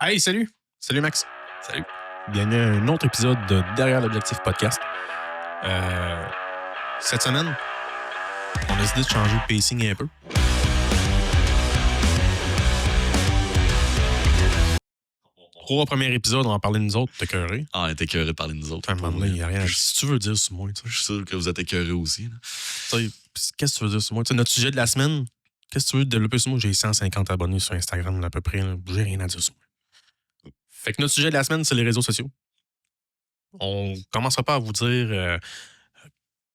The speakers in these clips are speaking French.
Hey, salut! Salut Max. Salut. Bienvenue à un autre épisode de Derrière l'Objectif Podcast. Cette semaine, on a décidé de changer le pacing un peu. Trois premiers épisodes, on va parler de nous autres, t'es écœuré. Ah, on est écœuré de parler de nous autres. À un moment donné, il n'y a rien. Si tu veux dire sur moi, tu sais. Je suis sûr que vous êtes écœuré aussi. Qu'est-ce que tu veux dire sur moi? Tu sais, notre sujet de la semaine, qu'est-ce que tu veux développer sur moi? J'ai 150 abonnés sur Instagram à peu près. Là. J'ai rien à dire sur moi. Fait que notre sujet de la semaine, c'est les réseaux sociaux. On commencera pas à vous dire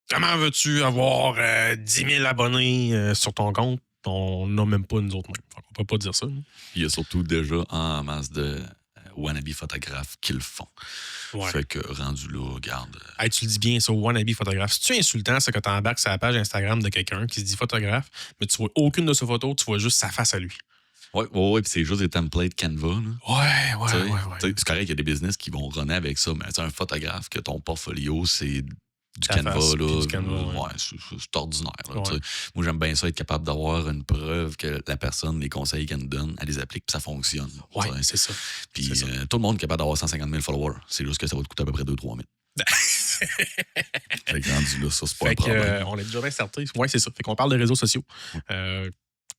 comment veux-tu avoir 10 000 abonnés sur ton compte. On n'a même pas nous autres mêmes. On peut pas dire ça. Hein. Il y a surtout déjà en masse de wannabe photographes qui le font. Ouais. Fait que rendu là, regarde. Hey, tu le dis bien, ça, wannabe photographe. Si tu es insultant, c'est que tu embarques sur la page Instagram de quelqu'un qui se dit photographe, mais tu vois aucune de ses photos, tu vois juste sa face à lui. Ouais, puis c'est juste des templates Canva. Là. Ouais. C'est correct, il y a des business qui vont runner avec ça, mais un photographe que ton portfolio, c'est du Ta Canva, face, là. du Canva, C'est ordinaire. Là, ouais. Moi, j'aime bien ça, être capable d'avoir une preuve que la personne, les conseils qu'elle nous donne, elle les applique, puis ça fonctionne. Ouais, c'est ça. Puis tout le monde est capable d'avoir 150 000 followers. C'est juste que ça va te coûter à peu près 2-3 000. Fait que rendu là, ça, c'est pas un problème. On est déjà bien certain. Ouais, c'est ça. Fait qu'on parle de réseaux sociaux.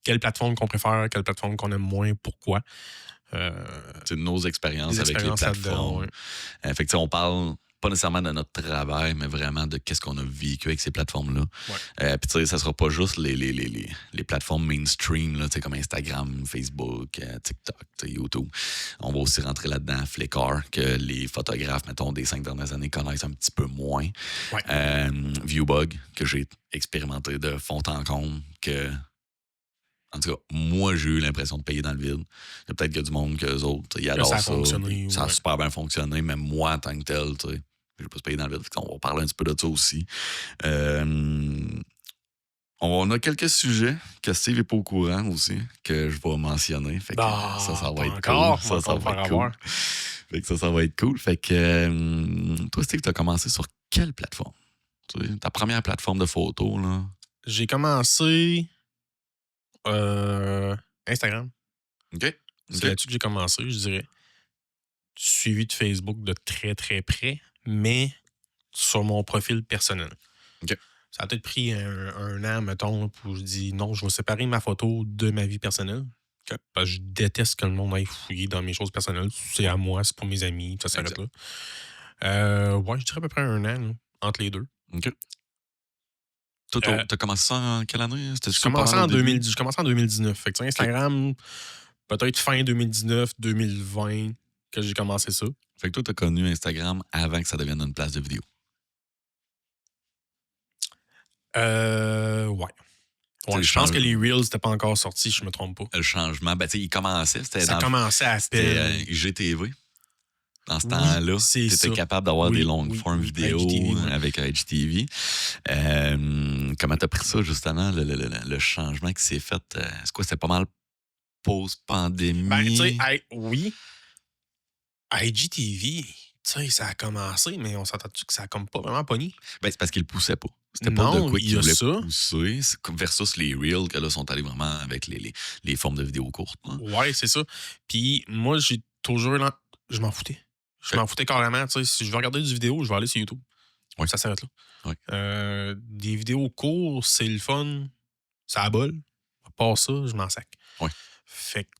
Quelle plateforme qu'on préfère, quelle plateforme qu'on aime moins, pourquoi. C'est nos expériences avec les plateformes. Ouais. Fait que on parle pas nécessairement de notre travail, mais vraiment de qu'est-ce qu'on a vécu avec ces plateformes-là. Ouais. Puis tu sais, ça sera pas juste les plateformes mainstream, là, comme Instagram, Facebook, TikTok, YouTube. On va aussi rentrer là-dedans Flickr, que les photographes, mettons, des 5 dernières années connaissent un petit peu moins. Ouais. Viewbug, que j'ai expérimenté de fond en comble, que... En tout cas, moi, j'ai eu l'impression de payer dans le vide. Il y a peut-être qu'il y a du monde qu'eux autres, ils adorent ça. Ça a super bien fonctionné, mais moi, en tant que tel, tu sais, j'ai pas payé dans le vide. On va parler un petit peu de ça aussi. On a quelques sujets que Steve n'est pas au courant aussi, que je vais mentionner. Fait que ça va être cool. Ça va être cool. Fait que ça va être cool. Fait que toi, Steve, tu as commencé sur quelle plateforme? Tu sais, ta première plateforme de photos, là? J'ai commencé... Instagram. OK. C'est là-dessus que j'ai commencé, je dirais. Suivi de Facebook de très, très près, mais sur mon profil personnel. OK. Ça a peut-être pris un an, mettons, pour je dis non, je vais séparer ma photo de ma vie personnelle. Okay. Parce que je déteste que le monde aille fouiller dans mes choses personnelles. C'est à moi, c'est pour mes amis, ça s'arrête là. Ouais, je dirais à peu près un an, là, entre les deux. OK. Toi, t'as commencé ça en quelle année? Je commençais en 2019. Fait que Instagram, peut-être fin 2019, 2020 que j'ai commencé ça. Fait que toi, t'as connu Instagram avant que ça devienne une place de vidéo. Ouais. Je pense que les Reels n'étaient pas encore sortis, je me trompe pas. Le changement, il commençait. Ça commençait à peine. C'était IGTV. Dans ce temps-là, tu étais capable d'avoir des longues formes vidéo avec IGTV. Comment t'as pris ça, justement, le changement qui s'est fait? C'est quoi, c'était pas mal post-pandémie? Tu sais, oui. IGTV, tu sais, ça a commencé, mais on s'entend-tu que ça a comme pas vraiment pogné? C'est parce qu'il le poussait pas. C'était pas de quoi qu'il voulait pousser. Versus les Reels, que là, sont allés vraiment avec les formes de vidéos courtes. Hein. Ouais, c'est ça. Puis moi, j'ai toujours... Je m'en foutais. Je m'en foutais carrément. Tu sais, si je veux regarder du vidéo, je vais aller sur YouTube. Ouais. Ça s'arrête là. Ouais. Des vidéos courtes, c'est le fun. Ça abole. À part ça, je m'en sac. Ouais. Fait que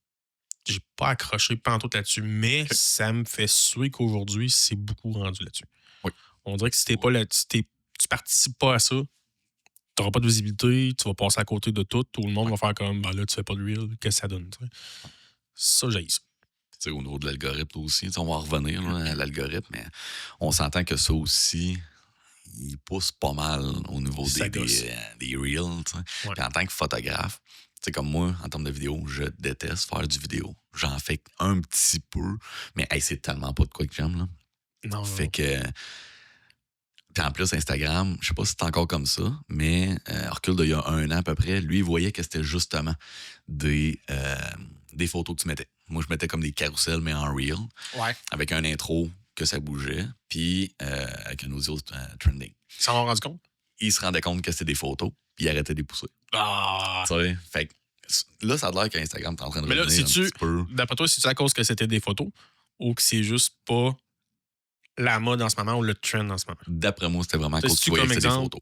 j'ai pas accroché pantoute là-dessus, mais ça me fait suer qu'aujourd'hui, c'est beaucoup rendu là-dessus. Oui. On dirait que si tu participes pas à ça, tu n'auras pas de visibilité, tu vas passer à côté de tout. Tout le monde va faire comme, là, tu fais pas de reel, qu'est-ce que ça donne? T'sais? Ça, j'ai ça. T'sais, au niveau de l'algorithme aussi, on va revenir là, à l'algorithme, mais on s'entend que ça aussi, il pousse pas mal au niveau des reels. Ouais. Puis en tant que photographe, comme moi, en termes de vidéo, je déteste faire du vidéo. J'en fais un petit peu, mais c'est tellement pas de quoi que j'aime. Là. Non. Fait que... Puis en plus, Instagram, je sais pas si c'est encore comme ça, mais recul d'il y a un an à peu près, lui, il voyait que c'était justement des photos que tu mettais. Moi, je mettais comme des carousels, mais en reel. Ouais. Avec un intro que ça bougeait, puis avec un audio trending. Ils s'en ont rendu compte? Il se rendait compte que c'était des photos, puis il arrêtait de les pousser. Ah! Tu sais, fait que là, ça a l'air qu'Instagram est en train de Mais là, revenir un petit peu. D'après toi, c'est-tu à cause que c'était des photos ou que c'est juste pas la mode en ce moment ou le trend en ce moment? D'après moi, c'était vraiment à cause que tu comme voyais que c'était des exemple, photos.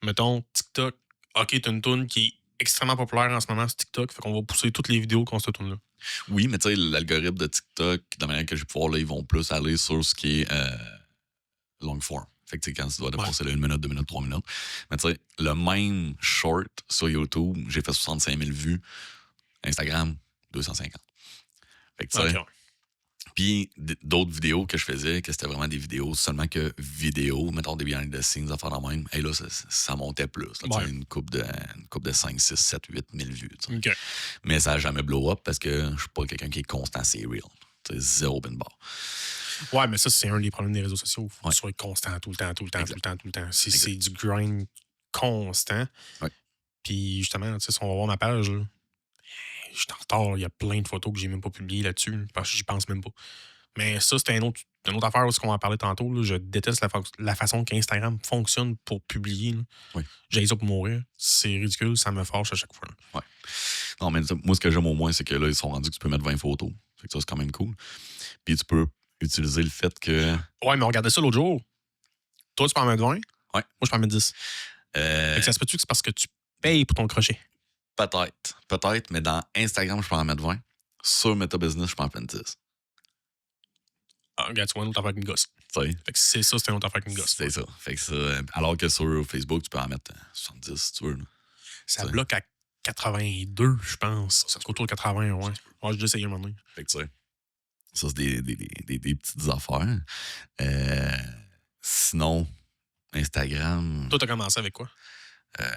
mettons, TikTok. OK, t'as une toune qui est extrêmement populaire en ce moment sur TikTok. Fait qu'on va pousser toutes les vidéos qu'on se tourne là. Oui, mais tu sais, l'algorithme de TikTok, de la manière que je vais pouvoir, là, ils vont plus aller sur ce qui est long form. Fait que tu sais, quand tu dois dépasser 1 minute, 2 minutes, 3 minutes. Mais tu sais, le même short sur YouTube, j'ai fait 65 000 vues. Instagram, 250. Fait que tu sais. OK. Puis d'autres vidéos que je faisais, que c'était vraiment des vidéos seulement que vidéos, mettons des behind the scenes, à faire dans même. Et là, ça montait plus. Là, une coupe de 5, 6, 7, 8 000 vues. OK. Mais ça n'a jamais blow up parce que je suis pas quelqu'un qui est constant, c'est real. C'est zéro bin bar. Ouais, mais ça, c'est un des problèmes des réseaux sociaux. Il faut que tu sois constant tout le temps. C'est du grind constant. Ouais. Puis justement, si on va voir ma page, là, je suis en retard. Il y a plein de photos que j'ai même pas publiées là-dessus parce que j'y pense même pas. Mais ça, c'était une autre affaire où on en parlait tantôt. Là. Je déteste la façon qu'Instagram fonctionne pour publier. Oui. J'ai ça pour mourir. C'est ridicule. Ça me fâche à chaque fois. Ouais. Non, mais moi, ce que j'aime au moins, c'est que là, ils sont rendus que tu peux mettre 20 photos. Fait que ça, c'est quand même cool. Puis tu peux utiliser le fait que... Ouais, mais on regardait ça l'autre jour. Toi, tu peux en mettre 20. Ouais. Moi, je peux en mettre 10. Fait que ça se peut-tu que c'est parce que tu payes pour ton crochet? Peut-être, mais dans Instagram, je peux en mettre 20. Sur Meta Business, je peux en mettre 10. Ah, regarde, tu vois une autre affaire qu'une gosse. T'sais. Fait que c'est ça, c'est une autre affaire qu'une gosse. C'est ça. Fait que ça. Alors que sur Facebook, tu peux en mettre 70 si tu veux. Là. Ça bloque à 82, je pense. Ça se autour de 80, ouais. Ouais, j'ai déjà essayé un moment donné. Fait que tu sais. Ça, c'est des petites affaires. Sinon, Instagram. Toi, t'as commencé avec quoi?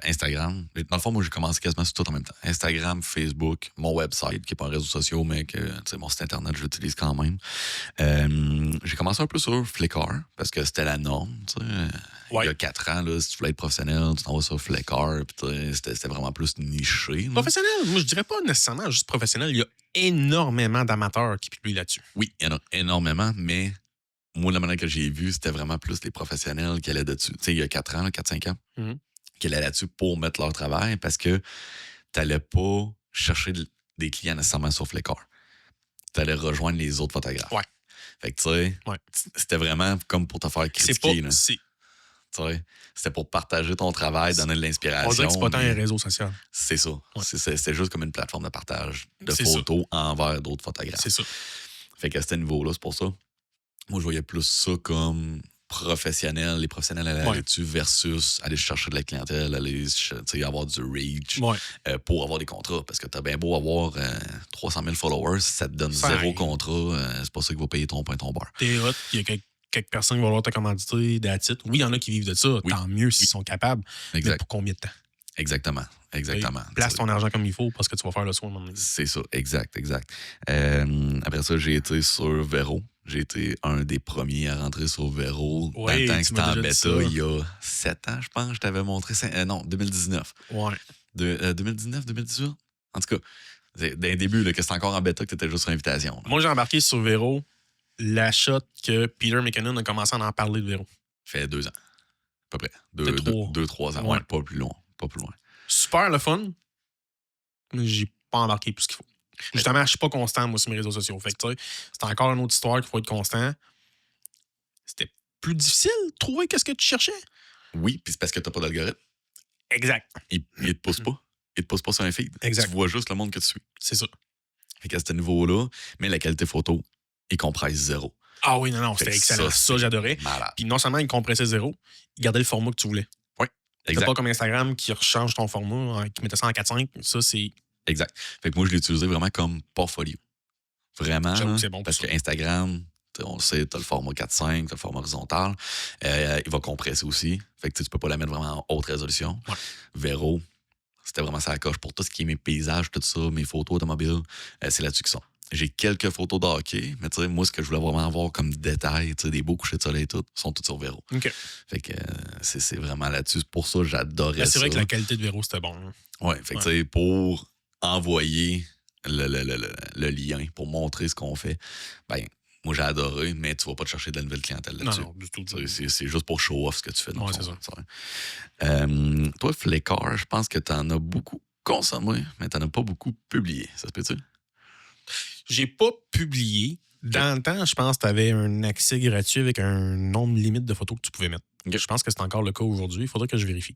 Instagram. Dans le fond, moi, j'ai commencé quasiment sur tout en même temps. Instagram, Facebook, mon website, qui n'est pas un réseau social, mais que mon site internet, je l'utilise quand même. J'ai commencé un peu sur Flickr, parce que c'était la norme. Il y a 4 ans, là, si tu voulais être professionnel, tu t'en vas sur Flickr, puis c'était vraiment plus niché. Professionnel? Moi, je dirais pas nécessairement juste professionnel. Il y a énormément d'amateurs qui publient là-dessus. Oui, il y en a énormément, mais moi, la manière que j'ai vu, c'était vraiment plus les professionnels qui allaient dessus. Tu sais, il y a 4 ans, 4-5 ans. Qui allaient là-dessus pour mettre leur travail parce que tu n'allais pas chercher des clients nécessairement sur Flickr. Tu allais rejoindre les autres photographes. Ouais. Fait que, tu sais, c'était vraiment comme pour te faire critiquer. C'était pour partager ton travail, donner de l'inspiration. On dirait que c'est pas tant un réseau social. C'est ça. Ouais. C'était juste comme une plateforme de partage de photos envers d'autres photographes. C'est ça. Fait qu'à ce niveau-là, c'est pour ça. Moi, je voyais plus ça comme professionnels, les professionnels allaient là-dessus versus aller chercher de la clientèle, aller avoir du reach pour avoir des contrats. Parce que t'as bien beau avoir 300 000 followers, si ça te donne zéro contrat, c'est pas ça qui va payer ton pain, ton beurre. T'es hot, il y a quelques personnes qui vont vouloir ta commandité, d'attitude. Oui, il y en a qui vivent de ça, tant mieux s'ils sont capables. Exact. Mais pour combien de temps? Exactement. Place ton argent comme il faut parce que tu vas faire le soin. C'est ça, exact. Après ça, j'ai été sur Vero. J'ai été un des premiers à rentrer sur Vero. Dans le temps que c'était en bêta, il y a 7 ans, je pense. Je t'avais montré... non, 2019. Ouais. 2019, 2018? En tout cas, d'un début, là, que c'était encore en bêta, que tu étais juste sur invitation. Là. Moi, j'ai embarqué sur Vero l'achat que Peter McKinnon a commencé à en parler de Vero. Fait 2 ans, à peu près. 2-3 ans, pas plus loin. Super le fun, mais j'ai pas embarqué plus qu'il faut. Justement, je suis pas constant, moi, sur mes réseaux sociaux. Fait que, c'est encore une autre histoire qu'il faut être constant. C'était plus difficile de trouver qu'est-ce que tu cherchais. Oui, puis c'est parce que t'as pas d'algorithme. Exact. Il te pousse pas. Il te pousse pas sur un feed. Exact. Tu vois juste le monde que tu suis. C'est ça. Fait qu'à ce niveau-là, mais la qualité photo, il compresse 0. Ah oui, non, c'était excellent. Ça, j'adorais. Puis non seulement il compressait 0, il gardait le format que tu voulais. Oui. C'était pas comme Instagram qui rechange ton format, qui mettait ça en 4.5. Ça, c'est... Exact. Fait que moi, je l'ai utilisé vraiment comme portfolio. Vraiment. J'avoue que c'est bon parce que Instagram, on le sait, t'as le format 4.5, t'as le format horizontal. Il va compresser aussi. Fait que tu peux pas la mettre vraiment en haute résolution. Ouais. Vero, c'était vraiment ça la coche pour tout ce qui est mes paysages, tout ça, mes photos automobiles. C'est là-dessus qu'ils sont. J'ai quelques photos de hockey, mais tu sais, moi, ce que je voulais vraiment avoir comme détail, tu sais, des beaux couchers de soleil et tout, sont tous sur Vero. OK. Fait que c'est vraiment là-dessus. Pour ça, j'adorais ça. C'est vrai que la qualité de Vero, c'était bon. Hein. Ouais, fait que tu sais, pour envoyer le lien, pour montrer ce qu'on fait, ben, moi, j'ai adoré, mais tu vas pas te chercher de la nouvelle clientèle là-dessus. Non, du tout. C'est juste pour show off ce que tu fais. Ouais, c'est ça. Toi, Flickr, je pense que tu en as beaucoup. consommé, mais t'en as pas beaucoup publié. Ça se peut-tu? J'ai pas publié. Dans le temps, je pense que tu avais un accès gratuit avec un nombre limite de photos que tu pouvais mettre. Okay. Je pense que c'est encore le cas aujourd'hui. Il faudrait que je vérifie.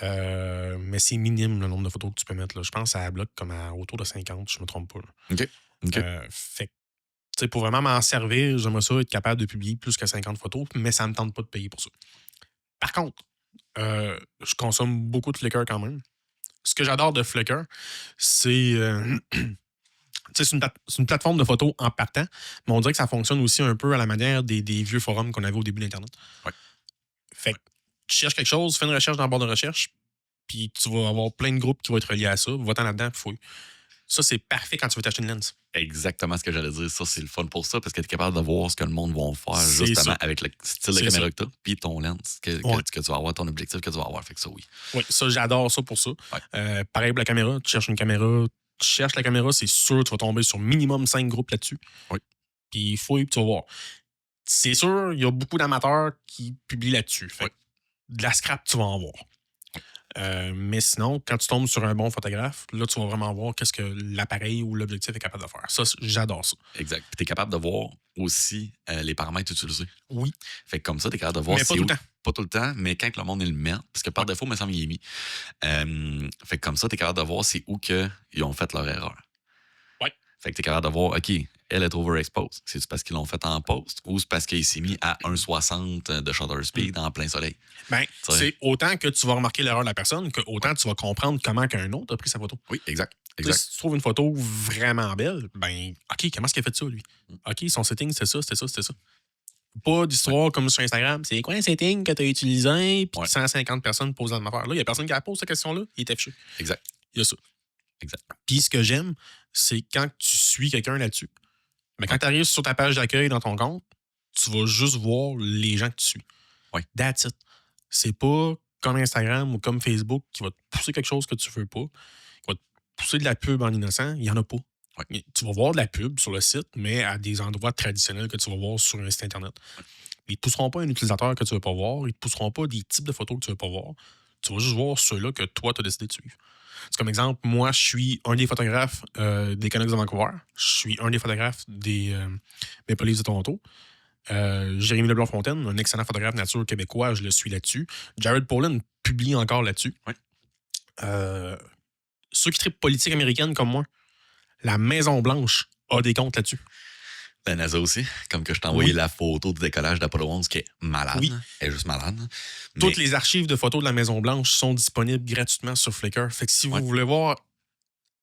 Mais c'est minime le nombre de photos que tu peux mettre. Là. Je pense que ça bloque comme autour de 50, je me trompe pas. OK. Fait que, pour vraiment m'en servir, j'aimerais ça être capable de publier plus que 50 photos, mais ça me tente pas de payer pour ça. Par contre, je consomme beaucoup de Flickr quand même. Ce que j'adore de Flickr, c'est... c'est une plateforme de photos en partant, mais on dirait que ça fonctionne aussi un peu à la manière des vieux forums qu'on avait au début d'Internet. Ouais. Fait que tu cherches quelque chose, fais une recherche dans la barre de recherche, puis tu vas avoir plein de groupes qui vont être reliés à ça. Va-t'en là-dedans, puis fouille. Ça, c'est parfait quand tu veux t'acheter une lens. Exactement ce que j'allais dire. Ça, c'est le fun pour ça, parce que tu es capable de voir ce que le monde va faire justement ça. avec le style de caméra que tu as, puis ton lens que tu vas avoir, ton objectif que tu vas avoir. Fait que ça, oui. Oui, ça, j'adore ça pour ça. Ouais. Pareil pour la caméra. Tu cherches une caméra, tu cherches la caméra, c'est sûr que tu vas tomber sur minimum 5 groupes là-dessus. Oui. Puis fouille, puis tu vas voir. C'est sûr, il y a beaucoup d'amateurs qui publient là-dessus. Fait que de la scrap, tu vas en voir. Mais sinon, quand tu tombes sur un bon photographe, là, tu vas vraiment voir qu'est-ce que l'appareil ou l'objectif est capable de faire. Ça, j'adore ça. Exact. Puis tu es capable de voir aussi les paramètres utilisés. Oui. Fait que comme ça, tu es capable de voir mais pas tout le temps. Pas tout le temps, mais quand le monde il le met, parce que par défaut, il me semble qu'il est mis. Fait que comme ça, tu es capable de voir c'est où qu'ils ont fait leur erreur. Oui. Fait que tu es capable de voir, OK, elle est overexposed. C'est parce qu'ils l'ont fait en post ou c'est parce qu'il s'est mis à 1,60 de shutter speed en plein soleil? Ben, c'est autant que tu vas remarquer l'erreur de la personne que autant tu vas comprendre comment qu'un autre a pris sa photo. Oui, exact. Si tu trouves une photo vraiment belle, ben, OK, comment est-ce qu'il a fait ça, lui? OK, son setting, c'était ça, c'était ça, c'était ça. Pas d'histoire comme sur Instagram. C'est quoi un setting que tu as utilisé? Puis 150 personnes posent la même affaire. Là, il n'y a personne qui a posé cette question-là. Il est affiché. Exact. Il y a ça. Exact. Puis ce que j'aime, c'est quand tu suis quelqu'un là-dessus. Mais quand tu arrives sur ta page d'accueil dans ton compte, tu vas juste voir les gens que tu suis. Oui. That's it. C'est pas comme Instagram ou comme Facebook qui va te pousser quelque chose que tu veux pas, qui va te pousser de la pub en innocent. Il n'y en a pas. Oui. Tu vas voir de la pub sur le site, mais à des endroits traditionnels que tu vas voir sur un site Internet. Oui. Ils ne te pousseront pas un utilisateur que tu ne veux pas voir. Ils ne te pousseront pas des types de photos que tu ne veux pas voir. Tu vas juste voir ceux-là que toi, tu as décidé de suivre. C'est comme exemple, moi, je suis un des photographes des Canucks de Vancouver. Je suis un des photographes des Maple Leafs de Toronto. Jérémy Leblanc-Fontaine, un excellent photographe nature québécois, je le suis là-dessus. Jared Pollan publie encore là-dessus. Oui. Ceux qui trippent politique américaine comme moi, la Maison-Blanche a des comptes là-dessus. La NASA aussi, comme que je t'ai envoyé la photo du décollage d'Apollo 11 qui est malade. Oui. Elle est juste malade. Toutes les archives de photos de la Maison-Blanche sont disponibles gratuitement sur Flickr. Fait que si vous voulez voir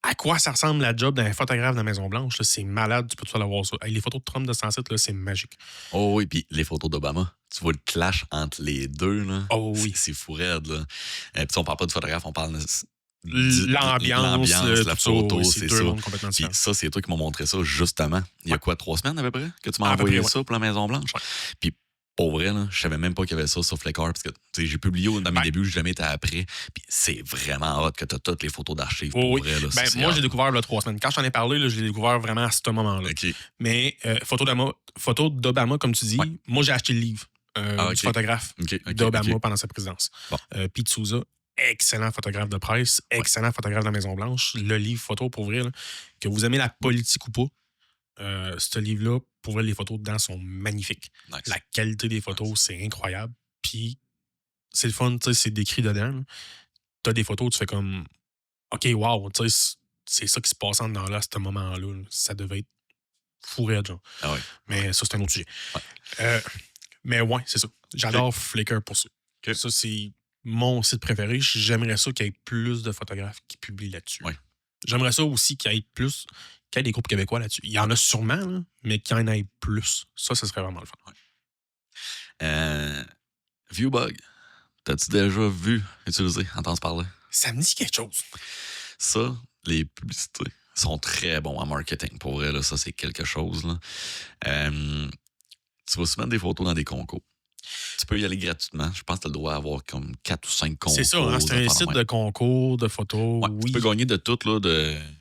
à quoi ça ressemble la job d'un photographe de la Maison-Blanche, là, c'est malade, tu peux tout aller voir ça. Hey, les photos de Trump de 107, là, c'est magique. Oh oui, puis les photos d'Obama, tu vois le clash entre les deux. Là. Oh oui. C'est fou raide. Là. Puis on parle pas de photographe, on parle l'ambiance, la photo, c'est ça. Puis ça, c'est toi qui m'as montré ça justement. Il y a quoi, 3 semaines à peu près que tu m'as envoyé ça pour la Maison-Blanche? Ouais. Puis pour vrai, là, je savais même pas qu'il y avait ça sur Flickr parce que j'ai publié dans mes débuts, j'ai jamais été après. Puis c'est vraiment hot que tu as toutes les photos d'archives. Oui. Vrai, là, moi, j'ai découvert là 3 semaines. Quand je t'en ai parlé, là, je l'ai découvert vraiment à ce moment-là. Okay. Mais photo d'Obama, comme tu dis, moi, j'ai acheté le livre du photographe d'Obama pendant sa présidence. Bon. Pete Souza, excellent photographe de presse, excellent photographe de la Maison-Blanche. Le livre photo, pour vrai, là, que vous aimez la politique ou pas, ce livre-là, pour vrai, les photos dedans sont magnifiques. Nice. La qualité des photos, c'est incroyable. Puis, c'est le fun, tu sais, c'est décrit dedans. Tu as des photos, tu fais comme, OK, wow, tu sais, c'est ça qui se passe en dedans là, à ce moment-là. Ça devait être fou raide, genre. Ah ouais. Mais ça, c'est un autre sujet. Ouais. Mais ouais, c'est ça. J'adore Flickr pour ça. Okay. Ça, c'est mon site préféré. J'aimerais ça qu'il y ait plus de photographes qui publient là-dessus. Ouais. J'aimerais ça aussi qu'il y ait des groupes québécois là-dessus. Il y en a sûrement, là, mais qu'il y en ait plus. Ça serait vraiment le fun. Ouais. Viewbug, t'as-tu déjà vu utiliser, entendre parler? Ça me dit quelque chose. Ça, les publicités sont très bons en marketing. Pour vrai, là, ça, c'est quelque chose. Là. Tu vas souvent des photos dans des concours. Tu peux y aller gratuitement. Je pense que tu as le droit d'avoir comme 4 ou 5 concours. C'est ça, hein? C'est un site de concours, de photos. Ouais, oui. Tu peux gagner de tout, là,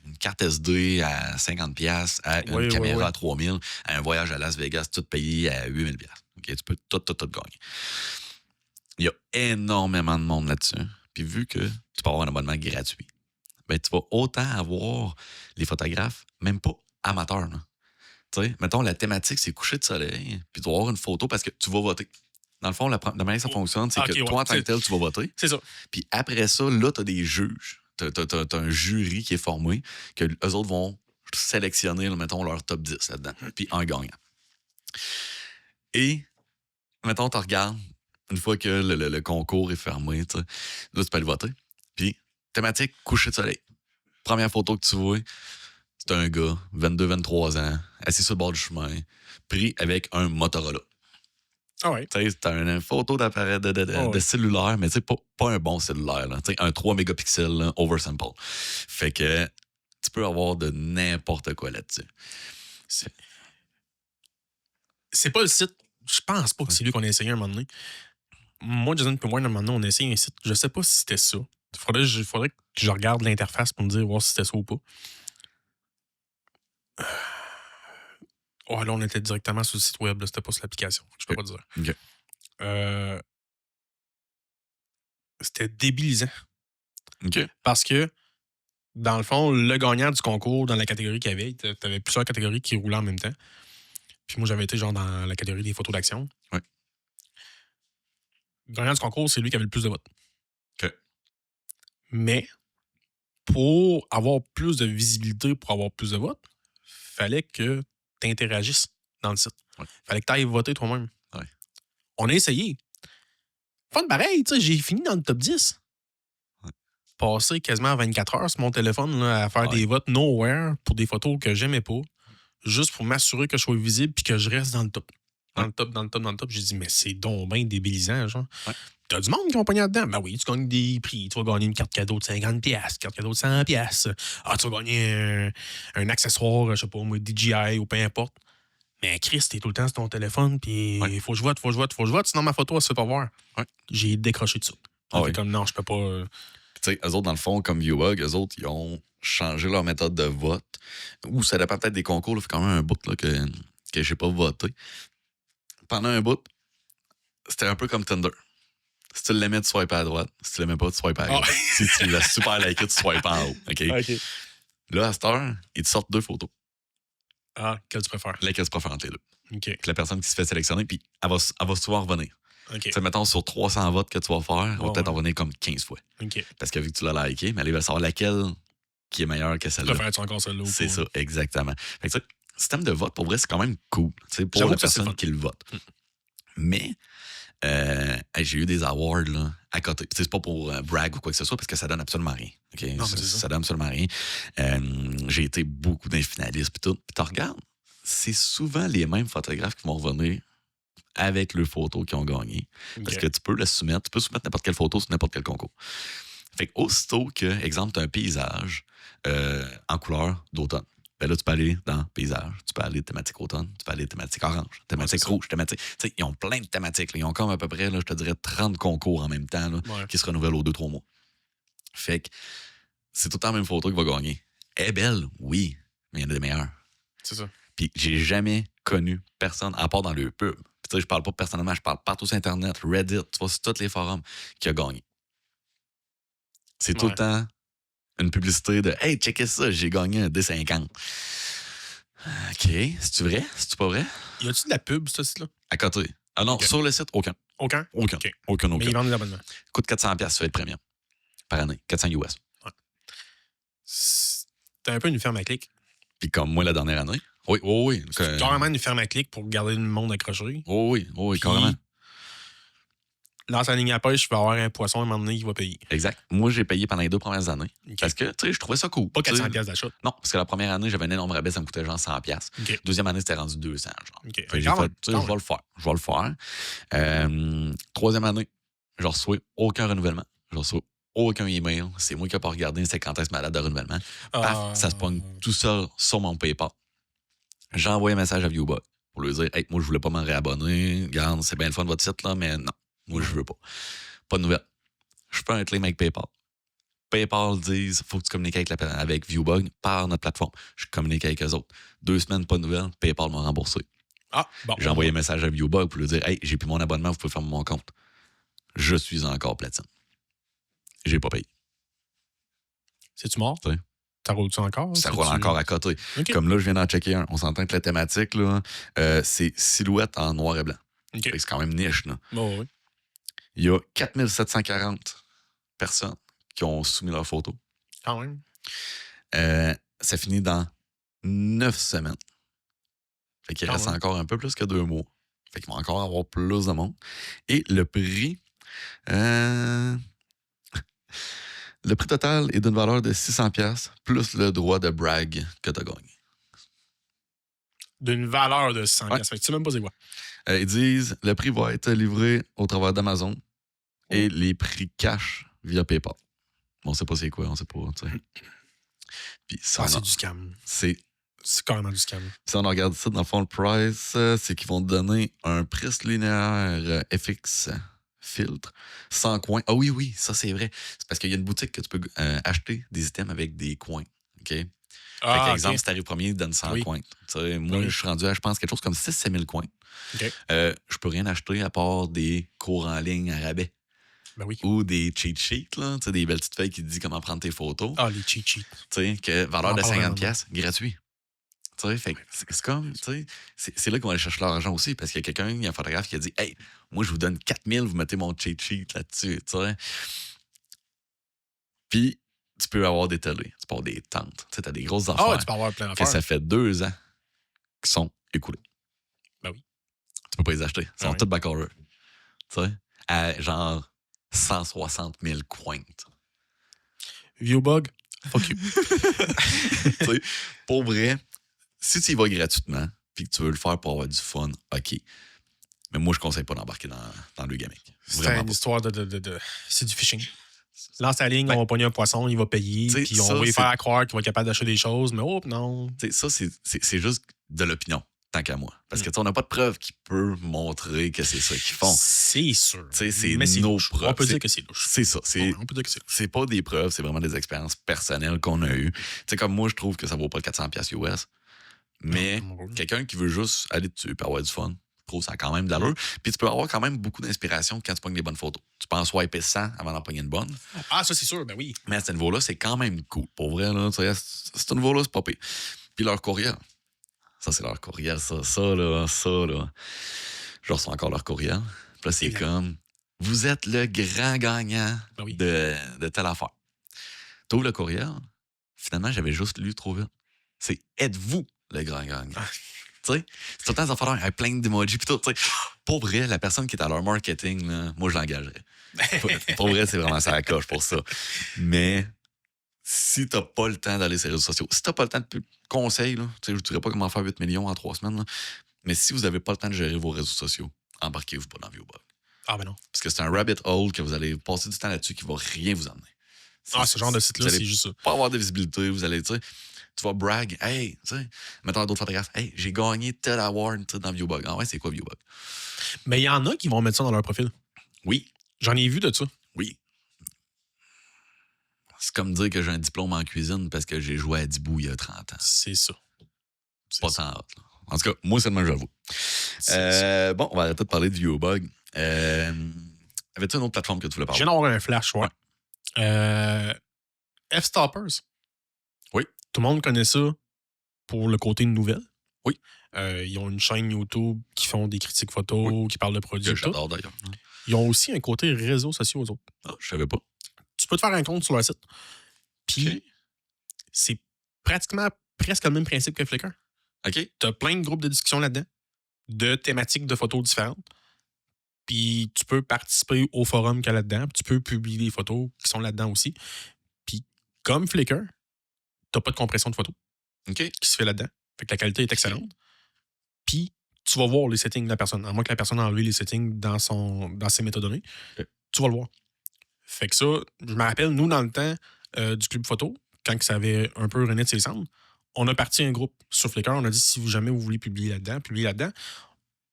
une carte SD à 50$, à une caméra à 3000$, à un voyage à Las Vegas, tout payé à 8000$. Okay? Tu peux tout gagner. Il y a énormément de monde là-dessus. Puis vu que tu peux avoir un abonnement gratuit, ben, tu vas autant avoir les photographes, même pas amateurs. Tu sais, mettons, la thématique, c'est coucher de soleil, puis tu vas avoir une photo parce que tu vas voter. Dans le fond, la manière que ça fonctionne, c'est que toi, en tant que tel, tu vas voter. C'est ça. Puis après ça, là, tu as des juges. Tu as un jury qui est formé, que eux autres vont sélectionner, là, mettons, leur top 10 là-dedans, puis un gagnant. Et, mettons, tu regardes, une fois que le concours est fermé, là, tu peux aller voter. Puis, thématique, coucher de soleil. Première photo que tu vois, c'est un gars, 22-23 ans, assis sur le bord du chemin, pris avec un Motorola. Ah ouais. Tu sais, c'est une photo d'appareil de cellulaire, mais pas un bon cellulaire. Là. Un 3 mégapixels là, oversample. Fait que tu peux avoir de n'importe quoi là-dessus. C'est pas le site. Je pense pas que c'est lui qu'on a essayé un moment donné. Moi, Jason et Wayne, un moment donné, on a essayé un site. Je sais pas si c'était ça. Faudrait que je regarde l'interface pour me dire voir si c'était ça ou pas. Oh, là, on était directement sur le site web. Là. C'était pas sur l'application. Je peux pas dire. Okay. C'était débilisant. Okay. Parce que, dans le fond, le gagnant du concours, dans la catégorie qu'il y avait, t'avais plusieurs catégories qui roulaient en même temps. Puis moi, j'avais été genre dans la catégorie des photos d'action. Ouais. Le gagnant du concours, c'est lui qui avait le plus de votes. OK. Mais, pour avoir plus de visibilité, pour avoir plus de votes, fallait que tu interagisses dans le site. Ouais. Fallait que tu ailles voter toi-même. Ouais. On a essayé. Fun pareil, tu sais, j'ai fini dans le top 10. Ouais. Passé quasiment 24 heures sur mon téléphone là, à faire des votes nowhere pour des photos que j'aimais pas, juste pour m'assurer que je sois visible puis que je reste dans le top. Dans le top. J'ai dit, mais c'est donc bien débilisant, genre. Ouais. T'as du monde qui ont pogné là-dedans. Ben oui, tu gagnes des prix. Tu vas gagner une carte cadeau de 50$, carte cadeau de 100$. Ah, tu vas gagner un accessoire, je sais pas, moi, DJI ou peu importe. Mais Chris, t'es tout le temps sur ton téléphone, puis il faut que je vote, sinon ma photo, elle se fait pas voir. Ouais. J'ai décroché de ça. Comme non, je peux pas. Tu sais, eux autres, dans le fond, comme Viewbug, eux autres, ils ont changé leur méthode de vote. Ou ça dépend peut-être des concours, là, fait quand même un bout là, que j'ai pas voté. Pendant un bout, c'était un peu comme Tinder. Si tu l'aimais, tu swipes à droite. Si tu l'aimais pas, tu swipes à gauche. Si tu l'as super liké, tu swipes en haut. Okay? Là, à cette heure, ils te sortent 2 photos. Ah, quelle tu préfères? Laquelle tu préfères entre les deux. Okay. La personne qui se fait sélectionner, puis elle va souvent revenir. Okay. Mettons, sur 300 votes que tu vas faire, elle va peut-être en revenir comme 15 fois. Okay. Parce que vu que tu l'as liké, mais elle va savoir laquelle qui est meilleure que celle-là. Préfères-tu encore celle-là? C'est ça, exactement. Fait que, système de vote, pour vrai, c'est quand même cool pour la personne qui le vote. Mais j'ai eu des awards là, à côté. C'est pas pour brag ou quoi que ce soit, parce que ça donne absolument rien. Okay? Non, ça donne absolument rien. J'ai été beaucoup dans les finalistes puis tout. Puis tu regardes, c'est souvent les mêmes photographes qui vont revenir avec leurs photos qui ont gagné. Okay. Parce que tu peux soumettre n'importe quelle photo sur n'importe quel concours. Fait que aussitôt que, exemple, tu as un paysage en couleur d'automne. Ben là, tu peux aller dans paysage, tu peux aller thématique automne, tu peux aller thématique orange, thématique rouge, thématique. T'sais, ils ont plein de thématiques. Là. Ils ont comme à peu près, là, je te dirais, 30 concours en même temps là, qui se renouvellent aux 2-3 mois. Fait que c'est tout le temps la même photo qui va gagner. Elle est belle, oui, mais il y en a des meilleures. C'est ça. Puis j'ai jamais connu personne, à part dans le pub. Puis je parle pas personnellement, je parle partout sur Internet, Reddit, tu vois, sur tous les forums, qui a gagné. C'est tout le temps une publicité de « Hey, checkez ça, j'ai gagné un D50. » OK. C'est-tu vrai? C'est-tu pas vrai? Y a-tu de la pub, ce site-là? À côté. Ah non, sur le site, aucun. Aucun? Aucun. Mais ils vendent des abonnements. Coûte 400$, ça va être premium. Par année. 400 US. Ouais. C'est un peu une ferme à clic. Puis comme moi, la dernière année. Oui. C'est carrément une ferme à clic pour garder le monde accroché. Oui, carrément. Dans sa ligne à pêche, je vais avoir un poisson à un moment donné qui va payer. Exact. Moi, j'ai payé pendant les 2 premières années. Okay. Parce que, tu sais, je trouvais ça cool. Pas 400$ d'achat. Non, parce que la première année, j'avais un énorme rabais, ça me coûtait genre 100$. Okay. Deuxième année, c'était rendu 200$. Genre. Okay. J'ai fait, tu sais, je vais le faire. Troisième année, je reçois aucun renouvellement. Je reçois aucun email. C'est moi qui n'ai pas regardé c'est quand est-ce ma date de renouvellement. Paf, ça se pogne tout seul sur mon PayPal. J'ai envoyé un message à Viewbug pour lui dire « Hey, moi, je voulais pas m'en réabonner. Regarde, c'est bien le fun de votre site, là, mais non. Moi, je veux pas. Pas de nouvelles. Je fais un claim avec PayPal. PayPal disent faut que tu communiques avec Viewbug par notre plateforme. Je communique avec eux autres. 2 semaines, pas de nouvelles. PayPal m'a remboursé. Bon. J'ai envoyé un message à Viewbug pour lui dire Hey, j'ai plus mon abonnement, vous pouvez faire mon compte. Je suis encore platine. J'ai pas payé. C'est-tu mort? Oui. Ça roule-tu encore? Ça roule encore à côté. Okay. Comme là, je viens d'en checker un. On s'entend que la thématique, là, c'est silhouette en noir et blanc. Okay. C'est quand même niche. Là. Oh, oui. Il y a 4740 personnes qui ont soumis leurs photos. Quand même. Ça finit dans 9 semaines. Fait qu'il reste encore un peu plus que 2 mois. Fait qu'il va encore avoir plus de monde. Et le prix... le prix total est d'une valeur de 600$ plus le droit de brag que tu as gagné. D'une valeur de 100$. Ouais. Fait que tu sais même pas c'est quoi. Ils disent le prix va être livré au travers d'Amazon et les prix cash via PayPal. On sait pas c'est quoi, on sait pas. Puis ça, c'est du scam. C'est carrément du scam. Si on regarde ça, dans le fond, le price, c'est qu'ils vont te donner un prisme linéaire FX filtre sans coin. Ah oui, ça c'est vrai. C'est parce qu'il y a une boutique que tu peux acheter des items avec des coins. OK? Par exemple, si t'arrives premier, donne 100 coins. Moi, je suis rendu à, je pense, quelque chose comme 6-7 000 coins. Okay. Je peux rien acheter à part des cours en ligne à rabais. Ben oui. Ou des cheat sheets, là, des belles petites feuilles qui te disent comment prendre tes photos. Ah, les cheat sheets. Que valeur de 50$, gratuit. Fait c'est comme, c'est là qu'on va aller chercher l'argent aussi, parce qu'il y a quelqu'un, il y a un photographe qui a dit hey, moi je vous donne 4000, vous mettez mon cheat sheet là-dessus. Puis tu peux avoir des télés, tu peux avoir des tentes, tu as des grosses affaires. Ah, tu peux avoir plein d'affaires. Que ça fait 2 ans qui sont écoulés. Ben oui. Tu peux pas les acheter. Ils sont tous back-order. À genre 160 000 coins. Viewbug, fuck you. Pour vrai, si tu y vas gratuitement puis que tu veux le faire pour avoir du fun, OK. Mais moi, je conseille pas d'embarquer dans le gamique. C'est une histoire de... C'est du phishing. Lance ta ligne, on va pogner un poisson, il va payer, puis on va lui faire croire qu'il va être capable d'acheter des choses, mais non. Ça, c'est juste de l'opinion, tant qu'à moi. Parce que on n'a pas de preuve qui peut montrer que c'est ça qu'ils font. C'est sûr. C'est nos preuves. On peut dire que c'est louche. C'est ça. On peut dire que c'est louche. C'est pas des preuves, c'est vraiment des expériences personnelles qu'on a eues. Comme moi, je trouve que ça vaut pas le 400$ US. Mais quelqu'un qui veut juste aller dessus et avoir du fun, je trouve ça a quand même de l'allure. Puis tu peux avoir quand même beaucoup d'inspiration quand tu pognes des bonnes photos. Tu peux en swiper 100 avant d'en pogner une bonne. Ah, ça, c'est sûr, ben oui. Mais à ce niveau-là, c'est quand même cool. Pour vrai, là, ce niveau-là, c'est pas pire. Puis leur courriel. Ça, c'est leur courriel, ça. Je reçois encore leur courriel. Puis là, c'est comme, vous êtes le grand gagnant de telle affaire. Tu ouvres le courriel. Finalement, j'avais juste lu trop vite. C'est êtes-vous le grand gagnant? C'est tout le temps, ça va falloir plein d'emojis. Puis tout, pour vrai, la personne qui est à leur marketing, là, moi, je l'engagerais. Pour vrai, c'est vraiment ça la coche pour ça. Mais si t'as pas le temps d'aller sur les réseaux sociaux, si t'as pas le temps de conseils, là, je ne dirais pas comment faire 8 millions en 3 semaines, là, mais si vous n'avez pas le temps de gérer vos réseaux sociaux, embarquez-vous pas dans Viewbug. Ah, ben non. Parce que c'est un rabbit hole que vous allez passer du temps là-dessus qui va rien vous emmener. Ce genre de site-là, c'est juste ça. Pas avoir de visibilité, vous allez, tu vas brag, hey, tu sais, mettons à d'autres photographes, hey, j'ai gagné tel award dans Viewbug. Ah ouais, c'est quoi Viewbug? Mais il y en a qui vont mettre ça dans leur profil. Oui. J'en ai vu de ça. Oui. C'est comme dire que j'ai un diplôme en cuisine parce que j'ai joué à Dibou il y a 30 ans. C'est ça. Pas tant hâte. En tout cas, moi, c'est le même, j'avoue. Bon, on va arrêter de parler de Viewbug. Avais-tu une autre plateforme que tu voulais parler? Je viens d'avoir un flash, ouais. F-Stoppers. Oui. Tout le monde connaît ça pour le côté de nouvelles. Oui. Ils ont une chaîne YouTube qui font des critiques photos, qui parlent de produits. Que j'adore d'ailleurs. Ils ont aussi un côté réseaux sociaux aux autres. Ah, je savais pas. Tu peux te faire un compte sur leur site. Puis, c'est pratiquement presque le même principe que Flickr. OK. Tu as plein de groupes de discussion là-dedans, de thématiques de photos différentes. Puis, tu peux participer au forum qu'il y a là-dedans. Puis, tu peux publier des photos qui sont là-dedans aussi. Puis, comme Flickr, tu n'as pas de compression de photos qui se fait là-dedans. Fait que la qualité est excellente. Puis, tu vas voir les settings de la personne. À moins que la personne ait enlevé les settings dans ses métadonnées. Tu vas le voir. Fait que ça, je me rappelle, nous, dans le temps du club photo, quand ça avait un peu rené de ses cendres, on a parti un groupe sur Flickr. On a dit, si jamais vous voulez publier là-dedans, publiez là-dedans.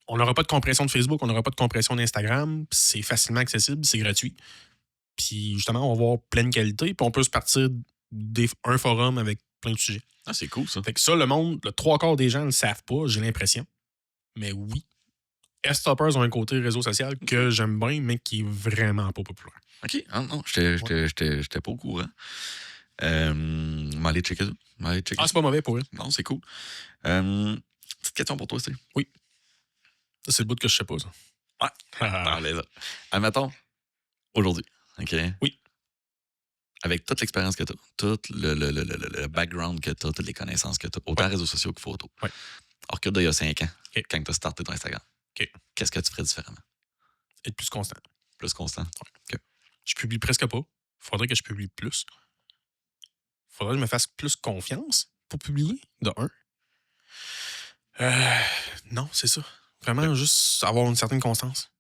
On n'aura pas de compression de Facebook, on n'aura pas de compression d'Instagram. C'est facilement accessible, c'est gratuit. Puis, justement, on va avoir pleine qualité. Puis, on peut se partir d'un forum avec plein de sujets. Ah, c'est cool, ça. Fait que ça, le monde, le 3/4 des gens ne le savent pas, j'ai l'impression. Mais oui, F-Stoppers ont un côté réseau social que j'aime bien, mais qui est vraiment pas populaire. OK. Ah non, j'étais pas au courant. M'aller checker ça. Ah, c'est pas mauvais pour eux. Non, c'est cool. Petite question pour toi, Steve. Oui. Ça, c'est le bout que je sais pas, ça. Ouais. Parlez là. Admettons, aujourd'hui, OK? Oui. Avec toute l'expérience que tu as, tout le background que tu as, toutes les connaissances que tu as, autant réseaux sociaux que photos. Oui. Alors que d'il y a 5 ans, OK. quand tu as starté ton Instagram, OK. Qu'est-ce que tu ferais différemment? Être plus constant. Plus constant? Ouais. OK. Je publie presque pas. Faudrait que je publie plus. Faudrait que je me fasse plus confiance pour publier, de un. Non, c'est ça. Vraiment, juste avoir une certaine constance.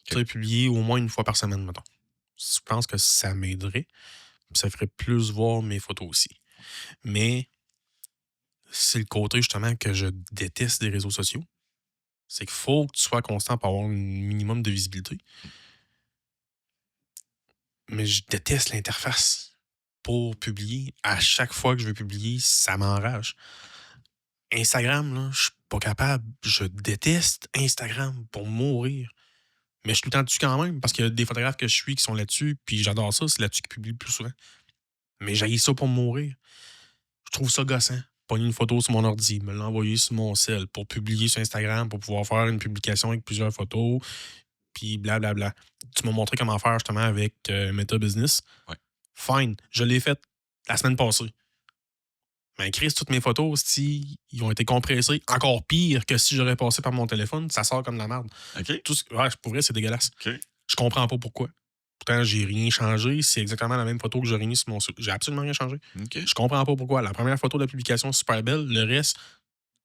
Tu sais, publier au moins une fois par semaine, mettons. Je pense que ça m'aiderait. Ça ferait plus voir mes photos aussi. Mais c'est le côté, justement, que je déteste des réseaux sociaux. C'est qu'il faut que tu sois constant pour avoir un minimum de visibilité. Mais je déteste l'interface pour publier. À chaque fois que je veux publier, ça m'enrage. Instagram, là, je suis pas capable. Je déteste Instagram pour mourir. Mais je suis tout le temps dessus quand même, parce qu'il y a des photographes que je suis qui sont là-dessus, puis j'adore ça, c'est là-dessus qu'ils publient le plus souvent. Mais j'haïs ça pour mourir. Je trouve ça gossant. Pogner une photo sur mon ordi, me l'envoyer sur mon cell pour publier sur Instagram, pour pouvoir faire une publication avec plusieurs photos, puis blablabla. Tu m'as montré comment faire justement avec Meta Business. Ouais. Fine. Je l'ai fait la semaine passée. Mais Chris, toutes mes photos, ils ont été compressés. Encore pire que si j'aurais passé par mon téléphone, ça sort comme de la merde. OK. Pour vrai, c'est dégueulasse. OK. Je comprends pas pourquoi. Pourtant, j'ai rien changé. C'est exactement la même photo que j'aurais mis sur mon site. J'ai absolument rien changé. OK. Je comprends pas pourquoi. La première photo de la publication, super belle. Le reste,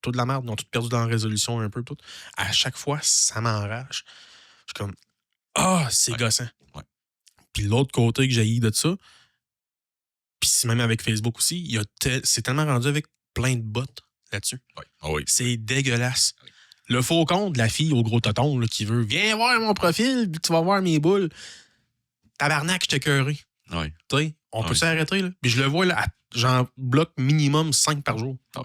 tout de la merde. Ils ont tout perdu dans la résolution un peu. Tout. À chaque fois, ça m'enrage. Je suis comme, c'est gossant. Ouais. Puis l'autre côté que j'ai de ça, puis c'est même avec Facebook aussi, c'est tellement rendu avec plein de bots là-dessus. Oui. Oh oui. C'est dégueulasse. Oui. Le faux compte de la fille au gros toton là, qui veut « Viens voir mon profil, puis tu vas voir mes boules. » Tabarnak, je t'ai cœuré. Oui. Tu sais, on peut s'arrêter, là. Puis je le vois, là, j'en bloque minimum 5 par jour. Oui.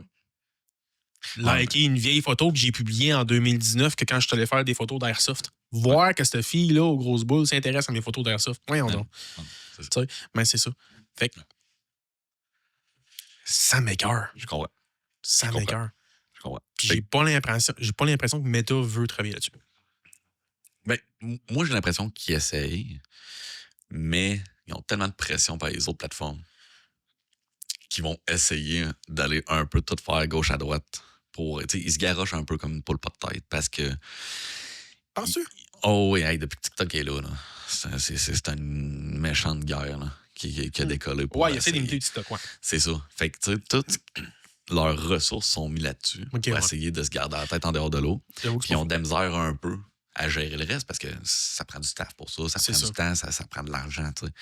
Liker une vieille photo que j'ai publiée en 2019 que quand je te allais faire des photos d'Airsoft. Voir que cette fille-là, aux grosses boules, s'intéresse à mes photos d'Airsoft. Voyons donc. Tu sais, mais c'est ça. Fait que ça m'écoeure. Je comprends. Ça m'écoeure. Je comprends. Puis j'ai pas l'impression que Meta veut travailler là-dessus. Ben, moi, j'ai l'impression qu'ils essayent, mais ils ont tellement de pression par les autres plateformes qu'ils vont essayer d'aller un peu tout faire gauche à droite. Ils se garochent un peu comme une poule pas de tête parce que. Penses-tu? Oh oui, depuis que TikTok est là, c'est une méchante guerre là, qui a décollé. Ouais, il essaie d'imiter TikTok, ouais. C'est ça. Fait que, tu sais, toutes leurs ressources sont mises là-dessus pour essayer de se garder la tête en dehors de l'eau. Puis ils ont de la misère un peu à gérer le reste parce que ça prend du staff pour ça, ça prend du temps, ça prend de l'argent, tu sais.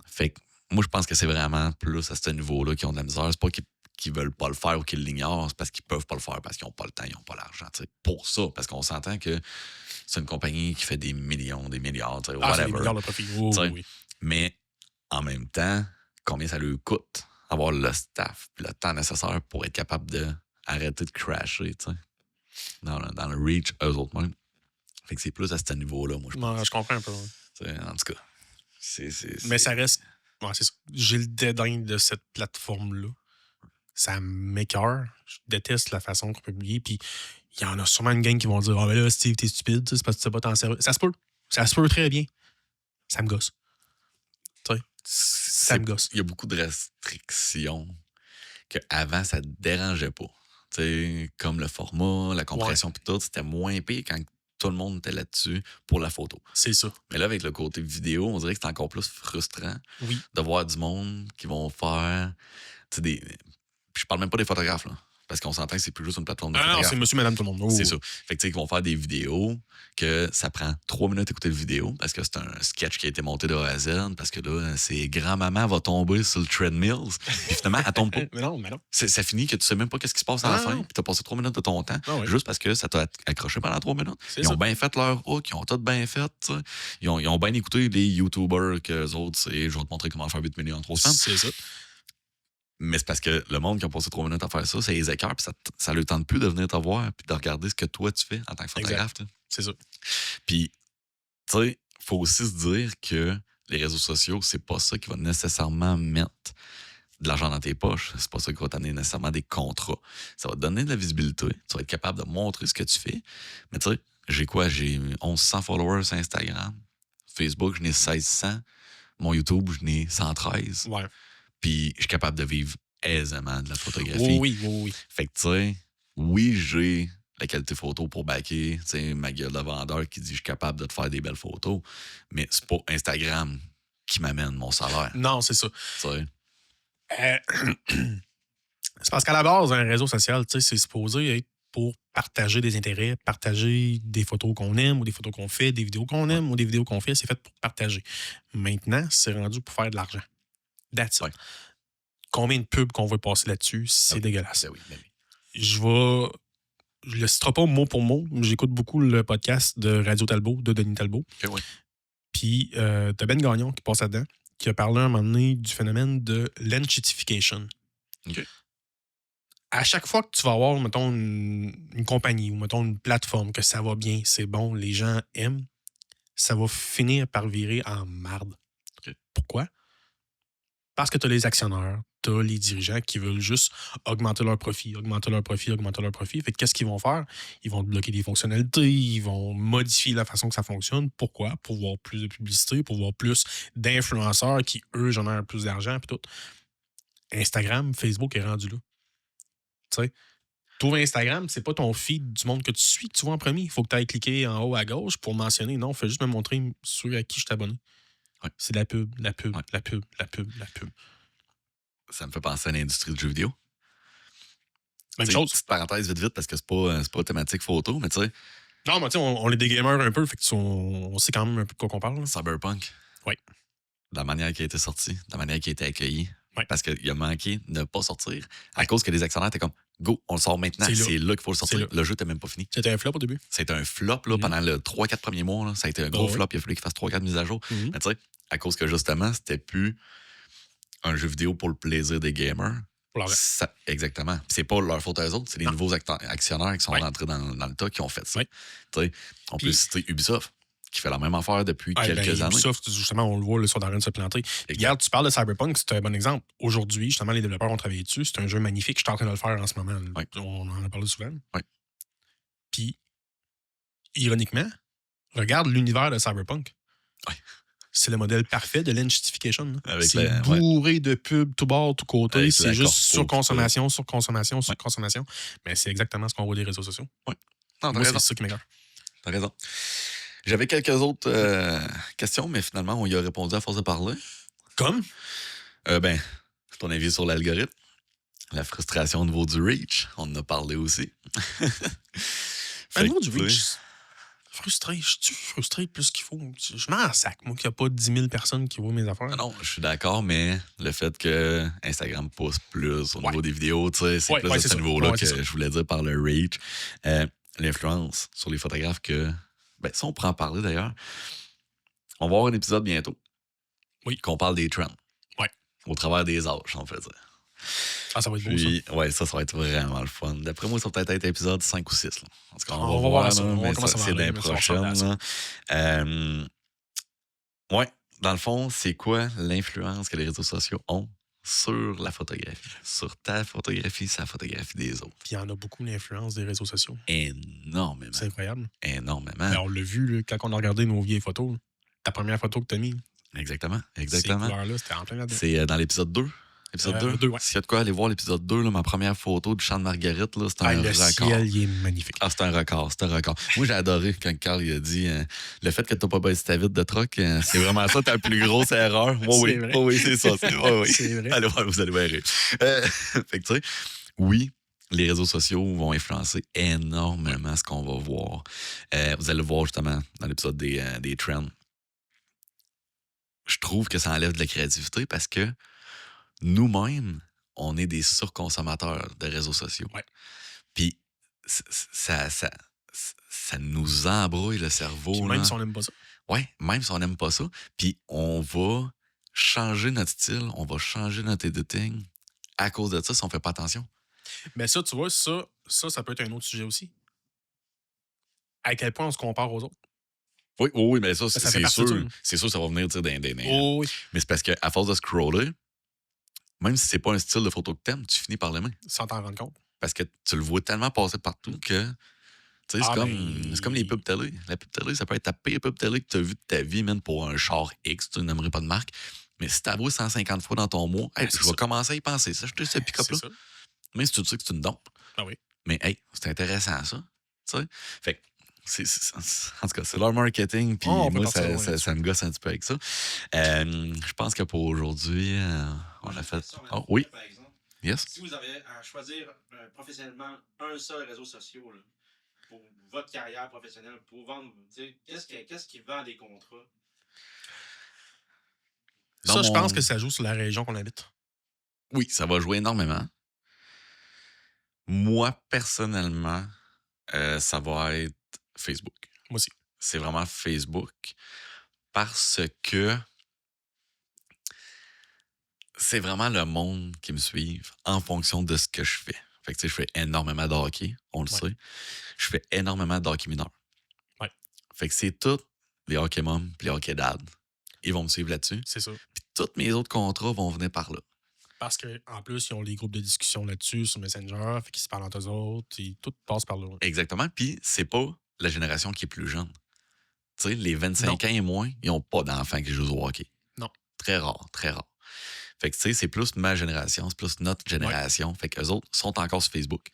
Fait que moi, je pense que c'est vraiment plus à ce niveau-là qu'ils ont de la misère. C'est pas qu'ils veulent pas le faire ou qu'ils l'ignorent, c'est parce qu'ils peuvent pas le faire, parce qu'ils ont pas le temps, ils ont pas l'argent, tu sais. Pour ça, parce qu'on s'entend que c'est une compagnie qui fait des millions, des milliards, tu sais, whatever. C'est des milliards de profit. Oui. Mais en même temps, combien ça leur coûte avoir le staff et le temps nécessaire pour être capable d'arrêter de crasher, tu sais, dans le reach, eux autres mêmes. Fait que c'est plus à ce niveau-là, moi, je pense. Je comprends un peu. En tout cas, mais ça reste... Ouais, c'est ça. J'ai le dédain de cette plateforme-là. Ça m'écoeure. Je déteste la façon qu'on publie. Puis il y en a sûrement une gang qui vont dire « Ah, mais là, Steve, t'es stupide. C'est parce que tu sais pas t'en servir. » Ça se peut. Ça se peut très bien. Ça me gosse. Tu sais, ça me gosse. Il y a beaucoup de restrictions qu'avant, ça te dérangeait pas. Tu sais, comme le format, la compression, puis tout, c'était moins pire quand tout le monde était là-dessus pour la photo. C'est ça. Mais là, avec le côté vidéo, on dirait que c'est encore plus frustrant de voir du monde qui vont faire des... Je parle même pas des photographes, là. Parce qu'on s'entend que c'est plus juste une plateforme de photographes. Non, c'est monsieur, madame, tout le monde. C'est ça. Fait que tu sais, ils vont faire des vidéos que ça prend 3 minutes d'écouter la vidéo parce que c'est un sketch qui a été monté de A à Z, parce que là, c'est grand-maman va tomber sur le treadmill. Puis finalement, elle tombe pas. mais non. Ça finit que tu sais même pas qu'est-ce qui se passe à la fin. Puis t'as passé 3 minutes de ton temps juste parce que ça t'a accroché pendant 3 minutes. Ils ont bien fait leur hook, ils ont tout bien fait. T'sais. Ils ont bien écouté les YouTubers qu'eux autres, je vais te montrer comment faire 8 millions en 3 semaines. C'est ça. Mais c'est parce que le monde qui a passé 3 minutes à faire ça, c'est les écœurs, puis ça leur tente plus de venir te voir puis de regarder ce que toi tu fais en tant que photographe. C'est ça. Puis, tu sais, il faut aussi se dire que les réseaux sociaux, c'est pas ça qui va nécessairement mettre de l'argent dans tes poches. C'est pas ça qui va t'amener nécessairement des contrats. Ça va te donner de la visibilité. Tu vas être capable de montrer ce que tu fais. Mais tu sais, j'ai quoi? J'ai 1100 followers sur Instagram. Facebook, je n'ai 1600. Mon YouTube, je n'ai 113. Ouais. Puis je suis capable de vivre aisément de la photographie. Oui. Fait que tu sais, oui, j'ai la qualité photo pour backer, tu sais, ma gueule de vendeur qui dit je suis capable de te faire des belles photos, mais c'est pas Instagram qui m'amène mon salaire. Non, c'est ça. Tu sais. C'est parce qu'à la base, un réseau social, tu sais, c'est supposé être pour partager des intérêts, partager des photos qu'on aime ou des photos qu'on fait, des vidéos qu'on aime ou des vidéos qu'on fait, c'est fait pour partager. Maintenant, c'est rendu pour faire de l'argent. That's it. Ouais. Combien de pubs qu'on veut passer là-dessus, c'est dégueulasse. Ben oui. Je le citerai pas mot pour mot. J'écoute beaucoup le podcast de Radio Talbot, de Denis Talbot. Okay, ouais. Puis, t'as Ben Gagnon qui passe là-dedans, qui a parlé un moment donné du phénomène de l'enchitification. OK. À chaque fois que tu vas avoir, mettons, une compagnie ou, mettons, une plateforme, que ça va bien, c'est bon, les gens aiment, ça va finir par virer en marde. Okay. Pourquoi? Parce que tu as les actionnaires, tu as les dirigeants qui veulent juste augmenter leur profit. Fait que qu'est-ce qu'ils vont faire? Ils vont te bloquer des fonctionnalités, ils vont modifier la façon que ça fonctionne. Pourquoi? Pour voir plus de publicité, pour voir plus d'influenceurs qui, eux, génèrent plus d'argent, puis tout. Instagram, Facebook est rendu là. Tu sais, trouve Instagram, c'est pas ton feed du monde que tu suis que tu vois en premier. Il faut que tu ailles cliquer en haut à gauche pour mentionner. Non, fais juste me montrer ceux à qui je t'abonne. Ouais. C'est la pub. Ouais. Ça me fait penser à l'industrie du jeu vidéo. Même chose. Petite parenthèse vite, parce que c'est pas thématique photo, mais tu sais. Non, mais tu sais, on est des gamers un peu, fait que on sait quand même un peu de quoi qu'on parle. Là. Cyberpunk. Oui. De la manière qui a été sorti, de la manière qui a été accueillie. Ouais. Parce qu'il a manqué de ne pas sortir à cause que les actionnaires étaient comme go, on le sort maintenant. C'est là qu'il faut le sortir. Le jeu n'était même pas fini. C'était un flop au début. C'était un flop là, pendant les 3-4 premiers mois. Là. Ça a été un gros flop. Il a fallu qu'il fasse 3-4 mises à jour. Mais tu sais, à cause que justement, c'était plus un jeu vidéo pour le plaisir des gamers. Exactement. Puis c'est pas leur faute à eux autres, c'est les nouveaux actionnaires qui sont rentrés dans le tas qui ont fait ça. On peut citer Ubisoft, qui fait la même affaire depuis quelques années. Ubisoft, justement, on le voit, ils sont en train de se planter. Regarde, tu parles de Cyberpunk, c'est un bon exemple. Aujourd'hui, justement, les développeurs ont travaillé dessus. C'est un jeu magnifique. Je suis en train de le faire en ce moment. On en a parlé souvent. Puis, ironiquement, regarde l'univers de Cyberpunk. C'est le modèle parfait de l'enchitification. C'est bourré de pubs tout bord, tout côté. C'est juste surconsommation. Mais c'est exactement ce qu'on voit des réseaux sociaux. Moi, c'est ça qui m'écoeure. T'as raison. J'avais quelques autres questions, mais finalement, on y a répondu à force de parler. Comme? Ton avis sur l'algorithme. La frustration au niveau du reach. On en a parlé aussi. Au niveau du reach... Frustré, je suis frustré plus qu'il faut. Je m'en sac, moi, qu'il n'y a pas 10 000 personnes qui voient mes affaires. Non, je suis d'accord, mais le fait que Instagram pousse plus au niveau des vidéos, tu sais, c'est plus à ce niveau-là que je voulais dire par le reach. L'influence sur les photographes que... ça, on pourra en parler d'ailleurs. On va avoir un épisode bientôt. Oui. Qu'on parle des trends. Oui. Au travers des âges, on fait dire. Ah, ça va être beau, ça. Ouais, ça va être vraiment le fun. D'après moi, ça va peut-être être épisode 5 ou 6. Là. En tout cas, on va voir ça. On va ça c'est dans les prochaines. Dans le fond, c'est quoi l'influence que les réseaux sociaux ont sur la photographie? Sur ta photographie, sa photographie des autres. Puis il y en a beaucoup l'influence des réseaux sociaux. Énormément. C'est incroyable. Énormément. Mais on l'a vu là, quand on a regardé nos vieilles photos. Ta première photo que tu as mise. Exactement. Ces couleurs-là, c'était en plein là-dedans. C'est dans l'épisode 2. Épisode 2. S'il y a de quoi aller voir l'épisode 2, là, ma première photo du champ de Marguerite, là, c'est un record. Le ciel, il est magnifique. Ah, c'est un record. Moi, j'ai adoré quand Carl il a dit le fait que tu n'as pas baissé ta vitre de troc, c'est vraiment ça ta plus grosse erreur. Oui, c'est ça. C'est vrai. Allez voir, vous allez voir. Fait que tu sais, oui, les réseaux sociaux vont influencer énormément ce qu'on va voir. Vous allez le voir justement dans l'épisode des trends. Je trouve que ça enlève de la créativité parce que nous-mêmes, on est des surconsommateurs de réseaux sociaux. Ouais. Puis, ça nous embrouille le cerveau. Puis même si on n'aime pas ça. Oui, même si on n'aime pas ça. Puis, on va changer notre style, on va changer notre editing à cause de ça si on ne fait pas attention. Mais ça, tu vois, ça peut être un autre sujet aussi. À quel point on se compare aux autres. Oui, mais ça, Ça fait c'est partie de ça, sûr. là. C'est sûr que ça va venir dans Oh, oui, Mais c'est parce qu'à force de scroller, même si c'est pas un style de photo que t'aimes, tu finis par l'aimer. sans t'en rendre compte. Parce que tu le vois tellement passer partout que. Tu sais, Ah, c'est comme les pubs télé. La pub télé, ça peut être ta pire pub télé que tu as vue de ta vie, même pour un char X, tu n'aimerais pas de marque. Mais si t'as vu 150 fois dans ton mois, hey, c'est je vais ça. commencer à y penser. Ça, je ce pick-up-là. C'est ça. Même si tu sais que c'est une dompe. Ah oui. Mais hey, c'est intéressant, ça. Tu sais? Fait que, en tout cas, c'est leur marketing, puis On peut moi, partir loin ça me gosse un petit peu avec ça. Je pense que pour aujourd'hui, on a fait. Oh, oui. Par exemple, Yes. si vous avez à choisir professionnellement un seul réseau social là, pour votre carrière professionnelle, pour vendre, qu'est-ce qui vend des contrats? Ça, je pense que ça joue sur la région qu'on habite. Oui, ça va jouer énormément. Moi, personnellement, ça va être Facebook. Moi aussi. C'est vraiment Facebook parce que c'est vraiment le monde qui me suit en fonction de ce que je fais. Fait que, tu sais, je fais énormément de hockey, on le sait. Je fais énormément de hockey mineur. Ouais. Fait que c'est tous les hockey moms et les hockey dads. Ils vont me suivre là-dessus. C'est ça. Puis tous mes autres contrats vont venir par là. Parce qu'en plus, ils ont les groupes de discussion là-dessus, sur Messenger, fait qu'ils se parlent entre eux autres, et tout passe par là. Exactement. Puis c'est pas la génération qui est plus jeune. Tu sais, les 25 ans et moins, ils n'ont pas d'enfants qui jouent au hockey. Non. Très rare, très rare. Fait que, tu sais, c'est plus ma génération, c'est plus notre génération. Ouais. Fait qu'eux autres sont encore sur Facebook.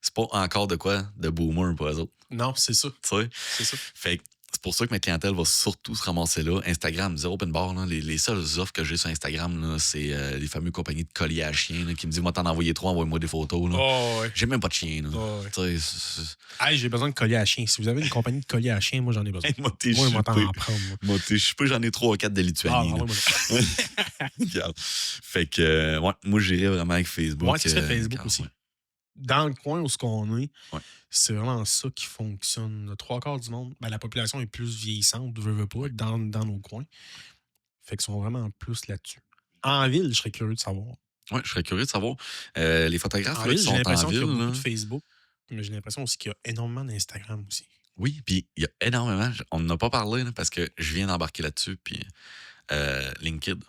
C'est pas encore de quoi de boomer pour eux autres. Non, c'est ça. Tu sais? C'est ça. Fait que c'est pour ça que ma clientèle va surtout se ramasser là. Instagram, zéro open bar. Là, les seules offres que j'ai sur Instagram, là, c'est les fameuses compagnies de colliers à chiens là, qui me disent, moi, t'en envoyer 3, envoie-moi des photos. Là. Oh, ouais. J'ai même pas de chien. Là. Oh, ouais. Tu sais, hey, j'ai besoin de colliers à chien. Si vous avez une compagnie de colliers à chien, moi, j'en ai besoin. Hey, moi, moi, t'en en prendre. Moi, t'es chippé, j'en ai 3 ou 4 de Lituanie. Fait que, ouais, moi, j'irais vraiment avec Facebook. Ouais, c'est ça, Facebook aussi. Ouais. Dans le coin où on est, ouais. c'est vraiment ça qui fonctionne. Le 3/4 du monde, ben, la population est plus vieillissante, veut pas, dans nos coins. Fait qu'ils sont vraiment plus là-dessus. En ville, je serais curieux de savoir. Oui, je serais curieux de savoir. Les photographes en là, ville, qui j'ai sont l'impression en qu'il y a ville. beaucoup Là. de Facebook, mais j'ai l'impression aussi qu'il y a énormément d'Instagram aussi. Oui, puis il y a énormément. On n'en a pas parlé là, parce que je viens d'embarquer là-dessus. Puis LinkedIn.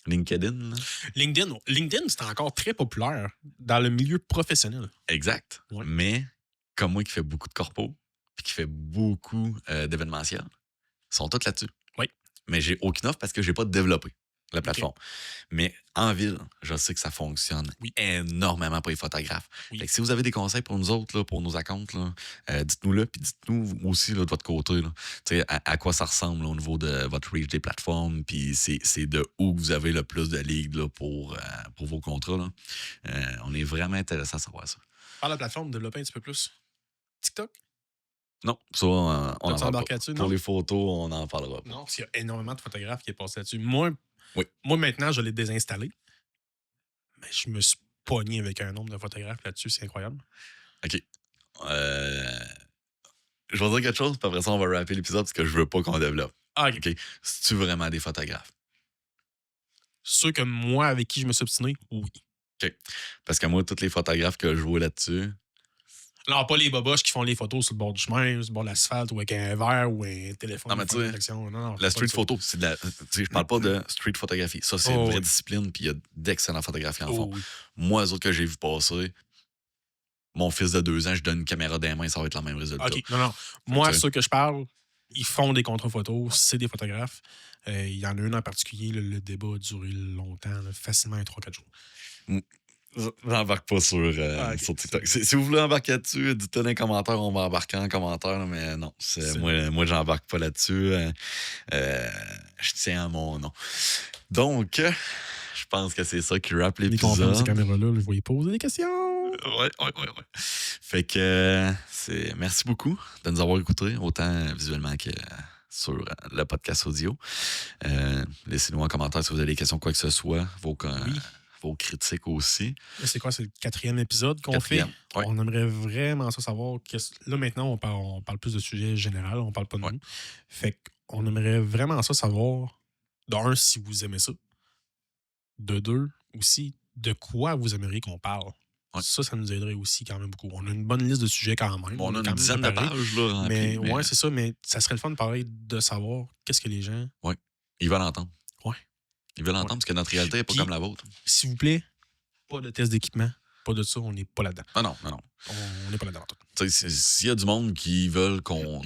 Là. LinkedIn, c'est encore très populaire dans le milieu professionnel. Exact. Ouais. Mais comme moi qui fais beaucoup de corpos puis qui fait beaucoup d'événementiels, ils sont tous là-dessus. Oui. Mais j'ai aucune offre parce que j'ai pas développé la plateforme. Okay. Mais en ville, je sais que ça fonctionne énormément pour les photographes. Oui. Fait que si vous avez des conseils pour nous autres, là, pour nos accounts, là, dites-nous-le, puis dites-nous aussi là, de votre côté là, à quoi ça ressemble là, au niveau de votre reach des plateformes, puis c'est de où vous avez le plus de leads là, pour vos contrats. Là. On est vraiment intéressé à savoir ça. Par la plateforme, développer un petit peu plus. TikTok? Non, ça, on en parle pas. Là-dessus, pour les photos, on en parlera pas. Non, parce qu'il y a énormément de photographes qui est passé là-dessus. Moi, moi maintenant, je l'ai désinstallé. Mais je me suis pogné avec un nombre de photographes là-dessus. C'est incroyable. OK. Je vais dire quelque chose, puis après ça, on va rapper l'épisode parce que je veux pas qu'on développe. Ah, OK. Okay. C'est-tu vraiment des photographes? Ceux que moi, avec qui je me suis obstiné, oui. OK. Parce que moi, tous les photographes que je vois là-dessus... Non, pas les boboches qui font les photos sur le bord du chemin, sur le bord de l'asphalte, ou avec un verre ou un téléphone. Non, mais tu sais, la street photo, c'est de la... Je parle pas de street photographie. Ça, c'est une vraie discipline, puis il y a d'excellents photographes qui en font. Oui. Moi, les autres que j'ai vu passer, mon fils de 2 ans, je donne une caméra dans les mains, ça va être le même résultat. OK, non. Moi, ceux que je parle, ils font des contre-photos, c'est des photographes. Il y en a une en particulier, le débat a duré longtemps, là, facilement 3-4 jours. J'embarque pas sur TikTok. Si vous voulez embarquer là-dessus, dites-le dans les commentaires, on va embarquer en commentaire, là, mais non, moi j'embarque pas là-dessus. Je tiens à mon nom. Donc, je pense que c'est ça qui rappe l'épisode. Les ces caméras-là, vous voyez poser des questions. Ouais. Fait que merci beaucoup de nous avoir écoutés, autant visuellement que sur le podcast audio. Laissez-nous en commentaire si vous avez des questions, quoi que ce soit. Vos critiques aussi. C'est quoi? C'est le 4e épisode qu'on fait? Ouais. On aimerait vraiment ça savoir. Là, maintenant, on parle plus de sujets généraux. On parle pas de nous. Fait qu'on aimerait vraiment ça savoir, d'un, si vous aimez ça. De 2, aussi, de quoi vous aimeriez qu'on parle. Ouais. Ça nous aiderait aussi quand même beaucoup. On a une bonne liste de sujets quand même. Bon, on a quand une même dizaine de préparé. pages, là, remplies, Mais ouais, c'est ça. Mais ça serait le fun de parler de savoir qu'est-ce que les gens... Ils veulent l'entendre. Ouais. Ils veulent l'entendre parce que notre réalité n'est pas Puis, comme la vôtre. S'il vous plaît, pas de test d'équipement. Pas de ça, on n'est pas là-dedans. Non. On n'est pas là-dedans. Tu sais, s'il y a du monde qui veulent qu'on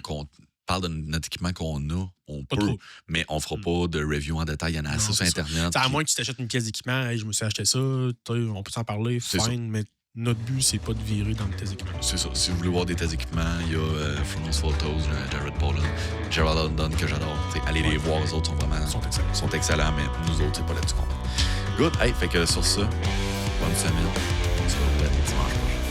parle de notre équipement qu'on a, on Pas peut, trop. mais on fera pas de review en détail. Il y en a assez Non, sur c'est ça. Internet. À moins que tu t'achètes une pièce d'équipement, hey, je me suis acheté ça, on peut s'en parler, C'est fine, mais notre but, c'est pas de virer dans le test d'équipement. C'est ça. Si vous voulez voir des tests d'équipement, il y a Fronos Photos, Jared Poland, Gerald London, que j'adore. T'sais, allez les voir, les autres sont vraiment Ils sont excellents. mais nous autres, c'est pas là-dessus qu'on va. Good. Hey, fait que sur ça, bonne semaine. On se retrouve dimanche prochain.